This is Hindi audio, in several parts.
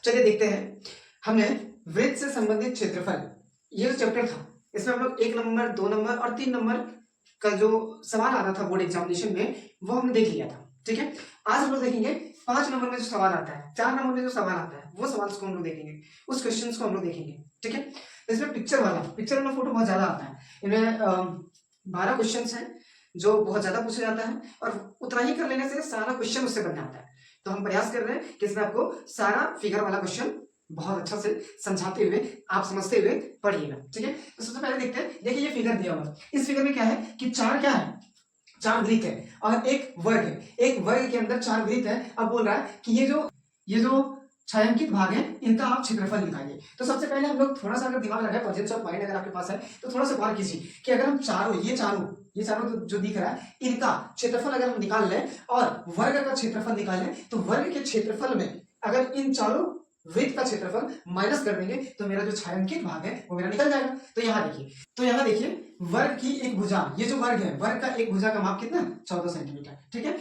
चलिए देखते हैं। हमने वृत्त से संबंधित क्षेत्रफल ये जो चैप्टर था इसमें हम लोग 1 नंबर 2 नंबर और 3 नंबर का जो सवाल आ रहा था बोर्ड एग्जामिनेशन में वो हमने देख लिया था। ठीक है, आज हम लोग देखेंगे 5 नंबर में जो सवाल आता है, 4 नंबर में जो सवाल आता है वो सवाल को हम लोग देखेंगे, उस क्वेश्चन को हम लोग देखेंगे। ठीक है, इसमें पिक्चर वाला फोटो बहुत ज्यादा आता है। इनमें 12 क्वेश्चन हैं जो बहुत ज्यादा पूछा जाता है और उतना ही कर लेने से सारा क्वेश्चन उससे बन जाता है। तो हम प्रयास कर रहे हैं कि इसमें आपको सारा फिगर वाला क्वेश्चन बहुत अच्छा से समझाते हुए आप समझते हुए पढ़िएगा। ठीक है, तो सबसे पहले देखते हैं। देखिए ये फिगर दिया हुआ है, इस फिगर में क्या है कि चार क्या है, 4 वृत्त है और एक वर्ग है। एक वर्ग के अंदर 4 वृत्त है। अब बोल रहा है कि ये जो छायांकित भाग है इनका आप क्षेत्रफल निकालिए। तो सबसे पहले हम लोग थोड़ा सा अगर दिमाग लगाए, प्रोजेक्ट ऑफ माइंड अगर आपके पास है तो थोड़ा सा गौर कीजिए कि अगर हम ये चारों जो दिख रहा है इनका क्षेत्रफल अगर हम निकाल लें और वर्ग का क्षेत्रफल निकाल लें तो वर्ग के क्षेत्रफल में अगर इन चारों वृत्त का क्षेत्रफल माइनस कर देंगे तो मेरा जो छायांकित भाग है वो मेरा निकल जाएगा। तो यहाँ देखिए वर्ग की एक भुजा, ये जो वर्ग है वर्ग का एक भुजा का माप कितना है 14 सेंटीमीटर। ठीक है,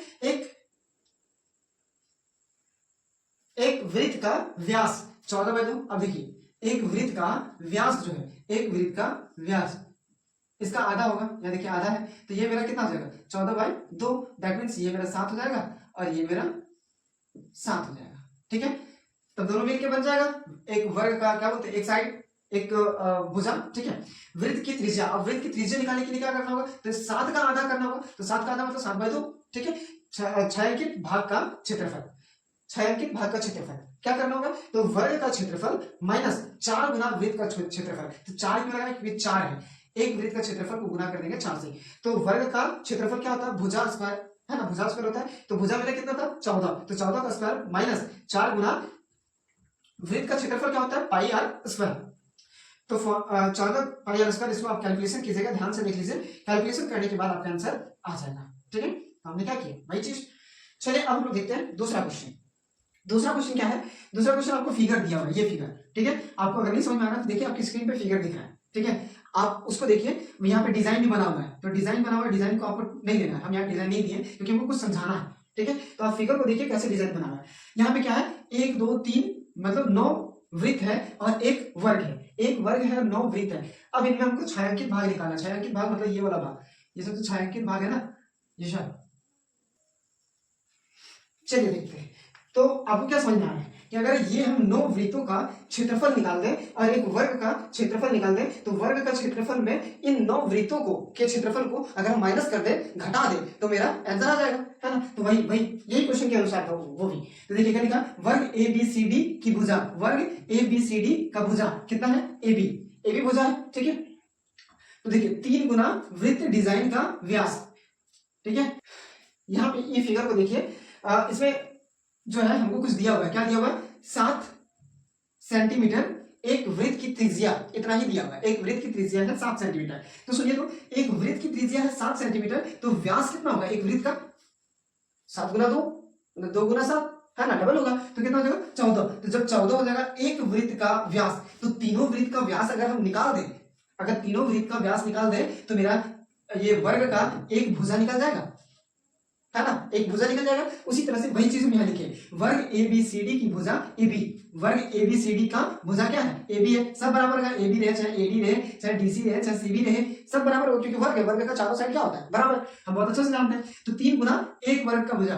एक वृत्त का व्यास 14/2। अब देखिए एक वृत्त का व्यास जो है, एक वृत्त का व्यास इसका आधा होगा, यहाँ देखिए आधा है तो ये मेरा कितना हो जाएगा 14/2। दैट मीन्स ये मेरा 7 हो जाएगा और ये मेरा 7 हो जाएगा। ठीक है, तब दोनों मिलके बन जाएगा एक वर्ग का क्या बोलते हैं, एक साइड एक भुजा। ठीक है, वृत्त की त्रिज्या, अब वृत्त की त्रिज्या निकालने के लिए क्या करना होगा तो 7 का आधा करना होगा। तो 7 का आधा मतलब 7/2। ठीक है, छायांकित भाग का क्षेत्रफल, छायांकित भाग का क्षेत्रफल क्या करना होगा तो वर्ग का क्षेत्रफल माइनस 4 गुना वृत्त का क्षेत्रफल। तो 4 क्यों लगाया क्योंकि 4 है, एक वृत्त का क्षेत्रफल को गुना कर देंगे 4 से। तो वर्ग का क्षेत्रफल क्या होता है भुजा स्क्वायर है ना, भुजा स्क्वायर होता है। तो भुजा मेरा कितना था 14, तो 14 का स्क्वायर माइनस 4 गुना वृत्त का क्षेत्रफल क्या होता है पाई आर स्क्वायर। तो 14 पाई आर स्क्वायर, इसको आप कैलकुलेशन कीजिएगा, ध्यान से देख लीजिए, कैलकुलेशन करने के बाद आपका आंसर आ जाएगा। ठीक है, तो हमने क्या किया वही चीज। चलिए अब हम लोग देखते हैं दूसरा क्वेश्चन। दूसरा क्वेश्चन क्या है, दूसरा क्वेश्चन आपको फिगर दिया हुआ है, ये फिगर। ठीक है, आपको अगर नहीं समझ में आ रहा तो देखिए आपकी स्क्रीन पे फिगर दिख रहा है। ठीक है, आप उसको देखिए, यहाँ पे डिजाइन भी बना हुआ है, तो डिजाइन बना हुआ है, डिजाइन को आपको नहीं देना है, हम यहाँ डिजाइन नहीं दिए क्योंकि हमको कुछ समझाना है। ठीक है, तो आप फिगर को देखिए कैसे डिजाइन बना हुआ है। यहाँ पे क्या है 1 2 3 मतलब 9 वृत्त है और एक वर्ग है, एक वर्ग है और 9 वृत्त है। अब इनमें हमको छायांकित भाग निकालना, छायांकित भाग मतलब ये वाला भाग, ये सब तो छायांकित भाग है ना ये सब। चलिए देखते हैं, तो आपको क्या समझ में आ रहा है कि अगर ये हम 9 वृत्तों का क्षेत्रफल निकाल दें और एक वर्ग का क्षेत्रफल निकाल दें तो वर्ग का क्षेत्रफल में इन 9 वृत्तों को के क्षेत्रफल को अगर हम माइनस कर दें, घटा दें तो मेरा आंसर आ जाएगा, है ना। तो वही यही क्वेश्चन के अनुसार था वो भी। तो देखिए क्या लिखा, वर्ग ABCD की भुजा, वर्ग ABCD का भुजा कितना है AB भुजा है। ठीक है, तो देखिए 3 गुना वृत्त डिजाइन का व्यास। ठीक है, यहाँ पे ये फिगर को देखिए, इसमें जो है हमको कुछ दिया हुआ है, क्या दिया हुआ है 7 सेंटीमीटर एक वृत्त की त्रिज्या, इतना ही दिया हुआ है, एक वृत्त की त्रिज्या है 7 सेंटीमीटर। तो सुनिए, तो एक वृत्त की त्रिज्या है 7 सेंटीमीटर, तो व्यास कितना होगा एक वृत्त का 7 गुना 2 मतलब 2 गुना 7 है ना, डबल होगा तो कितना हो जाएगा 14। तो जब 14 हो जाएगा एक वृत्त का व्यास, तो तीनों वृत्त का व्यास अगर हम निकाल दें, अगर तीनों वृत्त का व्यास निकाल दें तो मेरा ये वर्ग का एक भुजा निकल जाएगा, है ना, एक भुजा निकल जाएगा। उसी तरह से वही चीज हम यहाँ लिखे, वर्ग ABCD की भुजा AB, वर्ग ABCD का भुजा क्या है AB है, सब बराबर है, AB रहे चाहे AD रहे चाहे DC रहे चाहे CB रहे, सब बराबर हो क्योंकि वर्ग है, वर्ग का चारों साइड क्या होता है बराबर, हम बहुत अच्छे से जानते हैं। तो 3 गुना एक वर्ग का भुजा,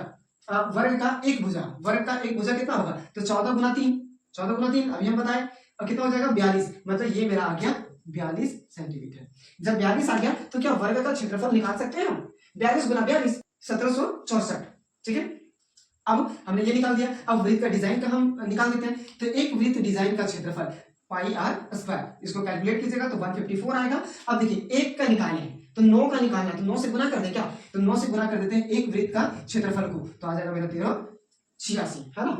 वर्ग का एक भुजा, वर्ग का एक भुजा कितना होगा तो 14 गुना 3 अभी हम बताए, और कितना हो जाएगा 42, मतलब ये मेरा आ गया 42 सेंटीमीटर। जब 42 आ गया तो क्या वर्ग का क्षेत्रफल निकाल सकते हैं हम, 42 गुना 42 1764। ठीक है, अब हमने ये निकाल दिया। अब वृत्त का डिजाइन का हम निकाल देते हैं। तो एक वृत्त डिजाइन का क्षेत्रफल पाई आर स्क्वायर, इसको कैलकुलेट कीजिएगा तो 154 आएगा। अब देखिए एक का निकालना है तो 9 का निकालना है, तो 9 से गुना कर दे क्या, तो 9 से गुना कर देते हैं एक वृत्त का क्षेत्रफल को, तो आ जाएगा मेरा 1386, है ना।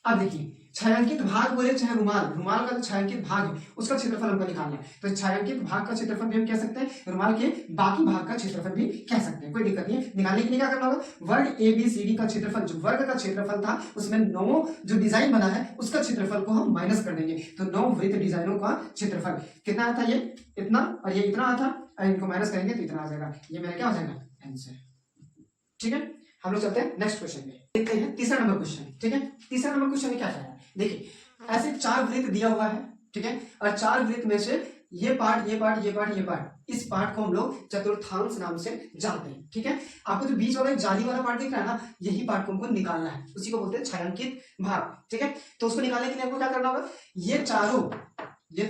अब देखिए छायांकित भाग बोले चाहे रुमाल का जो छायांकित भाग है उसका क्षेत्रफल हमको निकालना है। तो छायांकित भाग का क्षेत्रफल भी हम कह सकते हैं, रुमाल के बाकी भाग का क्षेत्रफल भी कह सकते हैं, कोई दिक्कत नहीं है। निकालने के लिए क्या करना होगा, वर्ग ABCD का क्षेत्रफल, जो वर्ग का क्षेत्रफल था उसमें 9 जो डिजाइन बना है उसका क्षेत्रफल को हम माइनस कर देंगे। तो 9 वृत्त डिजाइनों का क्षेत्रफल कितना आता है, ये इतना और ये इतना आता, और इनको माइनस करेंगे तो इतना आ जाएगा, ये मेरा क्या हो जाएगा आंसर। ठीक है, हम लोग चलते हैं नेक्स्ट क्वेश्चन में, देखते हैं तीसरा नंबर क्वेश्चन। ठीक है, तीसरा नंबर क्वेश्चन में क्या है, देखिए ऐसे 4 वृत्त दिया हुआ है। ठीक है, और 4 वृत्त में से ये पार्ट, ये पार्ट, ये पार्ट, ये पार्ट, इस पार्ट को हम लोग चतुर्थांश नाम से जानते हैं। ठीक है, आपको जो बीच वाला जाली वाला पार्ट दिख रहा है ना, यही पार्ट को हमको निकालना है, उसी को बोलते हैं छायांकित भाग। ठीक है, तो उसको निकालने के लिए हमको क्या करना होगा, ये चारों जो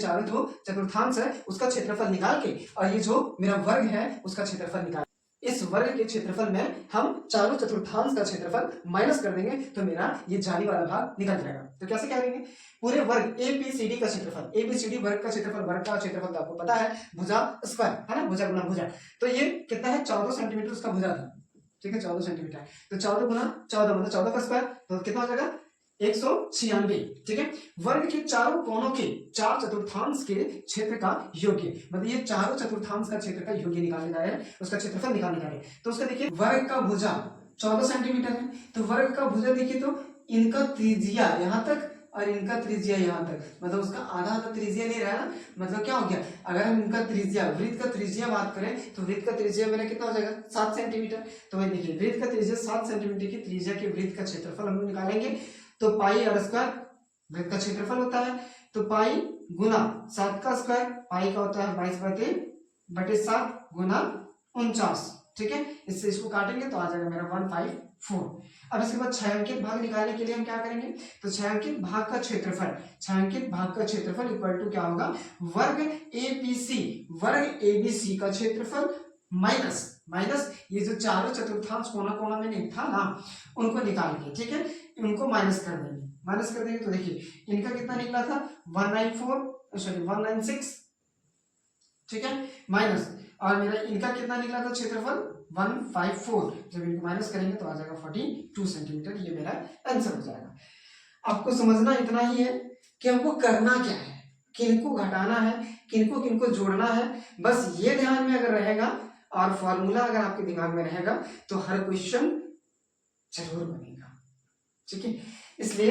चतुर्थांश है उसका क्षेत्रफल निकाल के, और ये जो मेरा वर्ग है उसका क्षेत्रफल निकाल, इस वर्ग के क्षेत्रफल में हम चारों चतुर्थांश का क्षेत्रफल माइनस कर देंगे, तो मेरा ये जाली वाला भाग निकल जाएगा। तो कैसे करेंगे, पूरे वर्ग एबीसीडी का क्षेत्रफल, एबीसीडी वर्ग का क्षेत्रफल, वर्ग का क्षेत्रफल तो आपको पता है भुजा स्क्वायर है ना, भुजा गुना भुजा, तो ये कितना है 14 सेंटीमीटर उसका भुजा था। ठीक है, 14 सेंटीमीटर, तो 14 गुना 14 मतलब 14 का स्क्वायर, तो कितना हो जाएगा 196। ठीक है, वर्ग के चारों कोनों के 4 चतुर्थांश के क्षेत्र का योग्य, मतलब ये चारों चतुर्थांश का क्षेत्र का योग्य निकालने जा रहे हैं, उसका क्षेत्रफल निकालने जा रहे हैं। तो उसका देखिए वर्ग का भुजा 14 सेंटीमीटर है, तो वर्ग का भुजा देखिए तो इनका त्रिज्या यहाँ तक और इनका त्रिज्या यहाँ तक, मतलब उसका आधा आधा त्रिज्या नहीं रहा ना, मतलब क्या हो गया, अगर हम इनका त्रिज्या, वृत्त का त्रिज्या बात करें तो वृत्त का त्रिज्या मेरा कितना हो जाएगा 7 सेंटीमीटर। तो वही देखिए वृत्त का त्रिज्या 7 सेंटीमीटर की त्रिज्या के वृत्त का क्षेत्रफल हम लोग निकालेंगे, तो पाई आर स्क्वायर वृत्त का क्षेत्रफल होता है, तो पाई गुना 7 का स्क्वायर, पाई का होता है 22/7 गुना 49। ठीक है, इससे इसको काटेंगे तो आ जाएगा मेरा 154। अब इसके बाद छायांकित भाग निकालने के लिए हम क्या करेंगे, तो छायांकित भाग का क्षेत्रफल, छायांकित भाग का क्षेत्रफल इक्वल टू क्या होगा, वर्ग एबीसी का क्षेत्रफल माइनस ये जो चारों चतुर्थांश कोना कोना में नहीं था ना, उनको निकाल के, ठीक है, उनको माइनस कर देंगे, तो देखिए इनका कितना निकला था 196। ठीक है, माइनस, और मेरा इनका कितना निकला था क्षेत्रफल 154, जब इनको माइनस करेंगे तो आ जाएगा 42 सेंटीमीटर, ये मेरा आंसर हो जाएगा। आपको समझना इतना ही है कि हमको करना क्या है, किनको घटाना है, किनको किनको जोड़ना है, बस ये ध्यान में अगर रहेगा और फॉर्मूला अगर आपके दिमाग में रहेगा तो हर क्वेश्चन जरूर बनेगा। ठीक है, इसलिए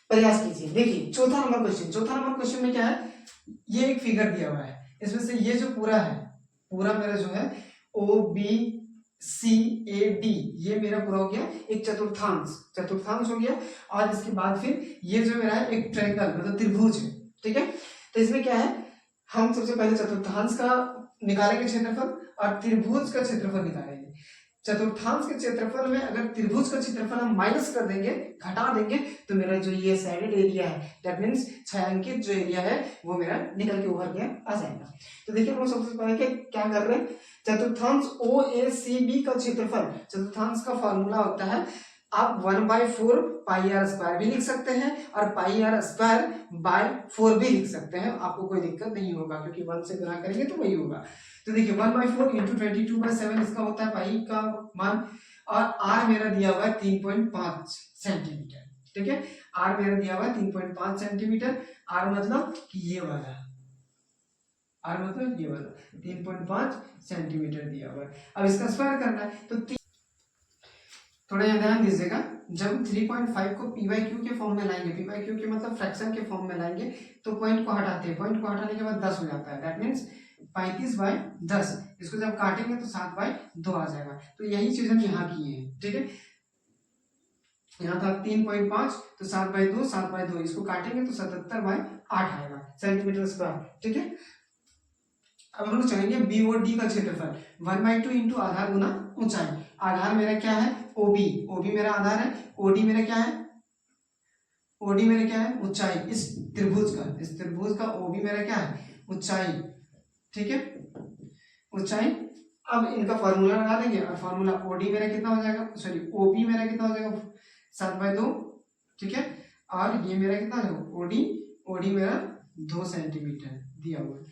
प्रयास कीजिए। देखिए चौथा नंबर क्वेश्चन में क्या है, ये एक फिगर दिया हुआ है, इसमें से ये जो पूरा है, पूरा मेरा जो है OBCAD, ये मेरा पूरा हो गया एक चतुर्थांश हो गया, और इसके बाद फिर ये जो मेरा है एक ट्रायंगल मतलब त्रिभुज है। ठीक है, तो इसमें क्या है, हम सबसे पहले चतुर्थांश का निकालेंगे क्षेत्रफल और त्रिभुज का क्षेत्रफल निकालेंगे। चतुर्थांश के क्षेत्रफल में अगर त्रिभुज का क्षेत्रफल हम माइनस कर देंगे, घटा देंगे, तो मेरा जो ये साइडेड एरिया है, दैट मींस छायांकित जो एरिया है वो मेरा निकल के उभर के आ जाएगा। तो देखिए हम सबसे पहले क्या कर रहे हैं, चतुर्थांश OACB का क्षेत्रफल, चतुर्थांश का फॉर्मूला होता है, आप 1/4 पाई आर स्क्वायर भी लिख सकते हैं और पाई आर स्क्वायर बाय 4 भी लिख सकते हैं, आपको कोई दिक्कत नहीं होगा, क्योंकि 1 से गुणा करेंगे तो वही होगा। तो देखिए 1/4 इंटू 22/7 इसका होता है पाई का मान, और आर मेरा दिया हुआ है 3.5 सेंटीमीटर। ठीक है, आर मेरा दिया हुआ है 3.5 सेंटीमीटर, आर मतलब कि ये वाला, आर मतलब ये वाला 3.5 सेंटीमीटर दिया हुआ है। अब इसका स्क्वायर करना है, तो थोड़ा यहाँ ध्यान दीजिएगा, जब 3.5 को p/q के फॉर्म में लाएंगे, p/q के मतलब फ्रैक्शन के फॉर्म में लाएंगे, तो पॉइंट को हटाते हैं, पॉइंट को हटाने के बाद 10 हो जाता है, दैट मीन्स 35/10, इसको जब काटेंगे तो 7/2 आ जाएगा। तो यही चीज हम यहाँ की है। ठीक है, यहाँ था 3.5, तो 7/2, 7/2 इसको काटेंगे तो 77/8 आएगा सेंटीमीटर स्क्वायर। ठीक है, अब हम लोग चलेंगे BOD का क्षेत्रफल 1/2 इंटू आधार गुना ऊंचाई। आधार मेरा क्या है OB मेरा आधार है, OD मेरा क्या है ऊंचाई, इस त्रिभुज का OB मेरा क्या है ऊंचाई। ठीक है, ऊंचाई। अब इनका फॉर्मूला लगा देंगे, और फॉर्मूला OD मेरा कितना हो जाएगा, सॉरी OB मेरा कितना हो जाएगा 7/2। ठीक है, और ये मेरा कितना है OD मेरा 2 सेंटीमीटर दिया हुआ है।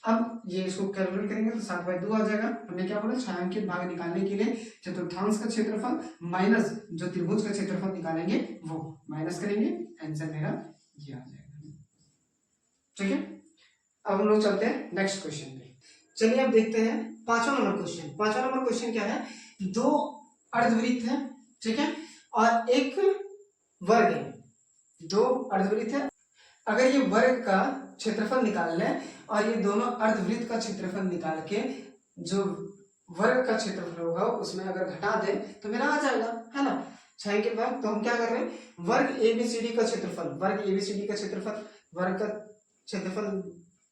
अब ये इसको कैलकुलेट करेंगे तो 7/2 आ जाएगा। हमने क्या बोला, छायांकित भाग निकालने के लिए चतुर्थांश का क्षेत्रफल माइनस जो त्रिभुज का क्षेत्रफल निकालेंगे वो माइनस करेंगे, आंसर मेरा ये आ जाएगा। ठीक है, अब हम लोग चलते हैं नेक्स्ट क्वेश्चन पे। चलिए अब देखते हैं पांचवा नंबर क्वेश्चन क्या है, 2 अर्धवृत्त है, ठीक है, और एक वर्ग है, 2 अर्धवृत्त है। अगर ये वर्ग का क्षेत्रफल निकाल लें और ये दोनों अर्धवृत्त का क्षेत्रफल निकाल के जो वर्ग का क्षेत्रफल होगा उसमें अगर घटा दे तो मेरा आ जाएगा, है ना। 6 अंकित भाग, तो हम क्या कर रहे हैं, वर्ग एबीसीडी का क्षेत्रफल, वर्ग एबीसीडी का क्षेत्रफल, वर्ग का क्षेत्रफल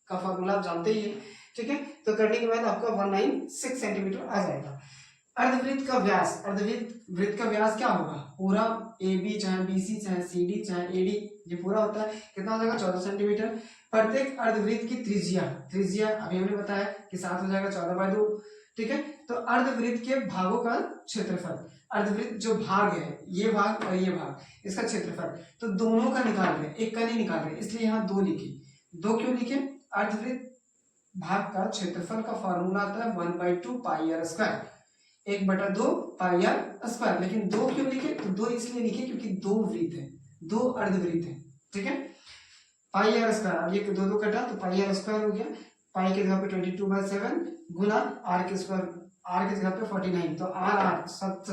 का फॉर्मूला आप जानते ही है, ठीक है। तो करने के बाद आपका 196 सेंटीमीटर आ जाएगा। अर्धवृत्त का व्यास, अर्धवृत्त का व्यास क्या होगा, पूरा ए बी चाहे बीसी चाहे सीडी चाहे एडी, ये पूरा होता है, कितना हो जाएगा 14 सेंटीमीटर। प्रत्येक अर्धवृत्त की त्रिज्या, त्रिज्या अभी हमने बताया कि 7 हो जाएगा 14/2, ठीक है। तो अर्धवृत्त के भागों का क्षेत्रफल, अर्धवृत्त जो भाग है, ये भाग और ये भाग, इसका क्षेत्रफल, तो दोनों का निकाल रहे हैं, एक का नहीं निकाल रहे, इसलिए यहाँ 2 लिखे। 2 क्यों लिखे, अर्धवृत्त भाग का क्षेत्रफल का फॉर्मूला आता है 1/2 pi r square, 1/2 pi r square. लेकिन 2 क्यों लिखे, तो 2 इसलिए लिखे क्योंकि 2 वृत्त है, 2 अर्धवृत्त है, ठीक है। पाई आर स्क्वायर, अब ये 2 कटा तो पाई आर स्क्वायर हो गया, पाई के जगह पे 22/7 गुना आर के स्क्वायर, आर की जगह पे 49, तो आर 7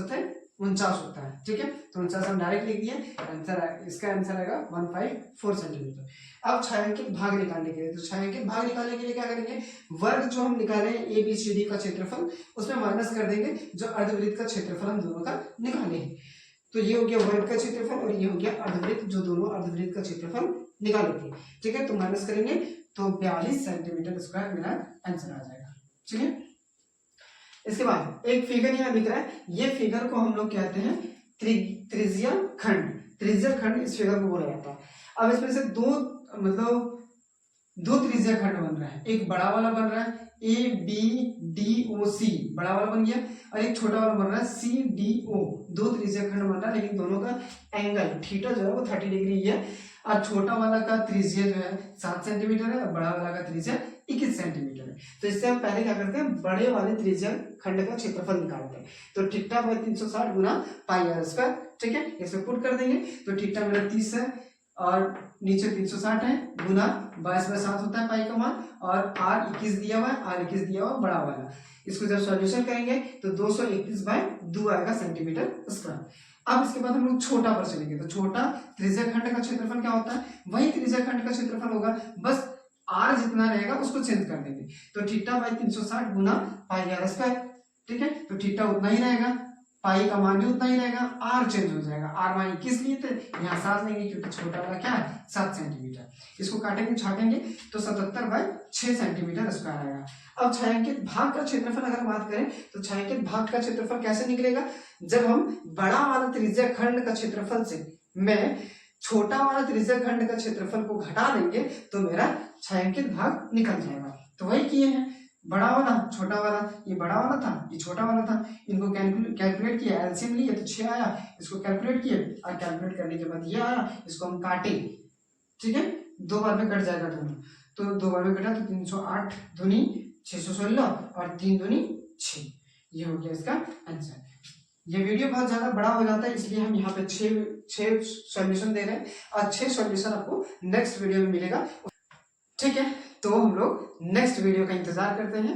होता है, ठीक है। तो 49 हम डायरेक्ट लिख दिए, आंसर इसका आंसर आएगा 154 सेंटीमीटर। अब छायांकित भाग निकालने के लिए, तो छायांकित भाग निकालने के लिए क्या करेंगे, वर्ग जो हम निकाले ए बी सी डी का क्षेत्रफल उसमें माइनस कर देंगे जो अर्धवृत्त का क्षेत्रफल हम दोनों का निकाले हैं। तो ये हो गया वर्ग का क्षेत्रफल और ये हो गया अर्धवृत्त, जो दोनों अर्धवृत्त का क्षेत्रफल निकाले थे, ठीक है। तो माइनस करेंगे तो 42 सेंटीमीटर स्क्वायर मेरा आंसर आ जाएगा, ठीक है। इसके बाद एक फिगर यहाँ दिख रहा है, ये फिगर को हम लोग कहते हैं त्रिज्या खंड, त्रिज्या खंड इस फिगर को बोला जाता है। अब इसमें से दो त्रिज्या खंड बन रहा है, एक बड़ा वाला बन रहा है ए बी डी ओ सी, बड़ा वाला बन गया, और एक छोटा वाला बन रहा है सी डी ओ, 2 त्रिज्या खंड बन रहा है, लेकिन दोनों का एंगल थीटा जो है वो 30 डिग्री है। और छोटा वाला का त्रिज्या जो है 7 सेंटीमीटर है और बड़ा वाला का त्रिज्या 21 सेंटीमीटर है। तो इससे हम पहले क्या करते हैं, बड़े वाले त्रिज्या खंड का क्षेत्रफल निकालते हैं। तो थीटा बाय 360 गुना पाई आर स्क्वायर, ठीक है, इसमें पुट कर देंगे। तो थीटा मेरा 30 है और नीचे 360 है, गुना 22/7 होता है पाई का मान, और आर 21 दिया हुआ है, आर 21 दिया हुआ बड़ा वाला। इसको जब सॉल्यूशन करेंगे तो 231/2 आएगा सेंटीमीटर स्क्वायर। अब इसके बाद हम लोग छोटा पर चलेंगे, तो छोटा त्रिज्या खंड का क्षेत्रफल क्या होता है, वही त्रिज्या खंड का क्षेत्रफल होगा, बस आर जितना रहेगा उसको चेंज कर देंगे। तो थीटा बाय 360 गुना पाई आर स्क्वायर, ठीक है। तो थीटा उतना ही रहेगा, पाई का मान भी उतना ही रहेगा, आर चेंज हो जाएगा, आर मान 21 लिए थे, यहाँ 7 लेंगे क्योंकि छोटा वाला क्या है 7 सेंटीमीटर। इसको काटेंगे छाटेंगे तो 77/6 सेंटीमीटर स्क्वायर आएगा। अब छायांकित भाग का क्षेत्रफल अगर बात करें तो छायांकित भाग का क्षेत्रफल कैसे निकलेगा, जब हम बड़ा वाला त्रिज्या खंड का क्षेत्रफल से मैं छोटा वाला त्रिज्या खंड का क्षेत्रफल को घटा देंगे तो मेरा छायांकित भाग निकल जाएगा। तो वही किए हैं, बड़ा वाला छोटा वाला, ये बड़ा वाला था ये छोटा वाला था, इनको कैलकुलेट किया, एलसीएम लिए तो 6 आया, इसको कैलकुलेट किए और कैलकुलेट करने के बाद ये आया, इसको हम काटे, ठीक है, 2 बार में कट जाएगा दोनों, तो 2 बार में कटा तो 308 दूनी 616 और 3 दूनी 6, ये हो गया इसका आंसर। ये वीडियो बहुत ज्यादा बड़ा हो जाता है इसलिए हम यहाँ पे 6 सॉल्यूशन दे रहे हैं और 6 सॉल्यूशन आपको नेक्स्ट वीडियो में मिलेगा, ठीक है। तो हम लोग नेक्स्ट वीडियो का इंतजार करते हैं।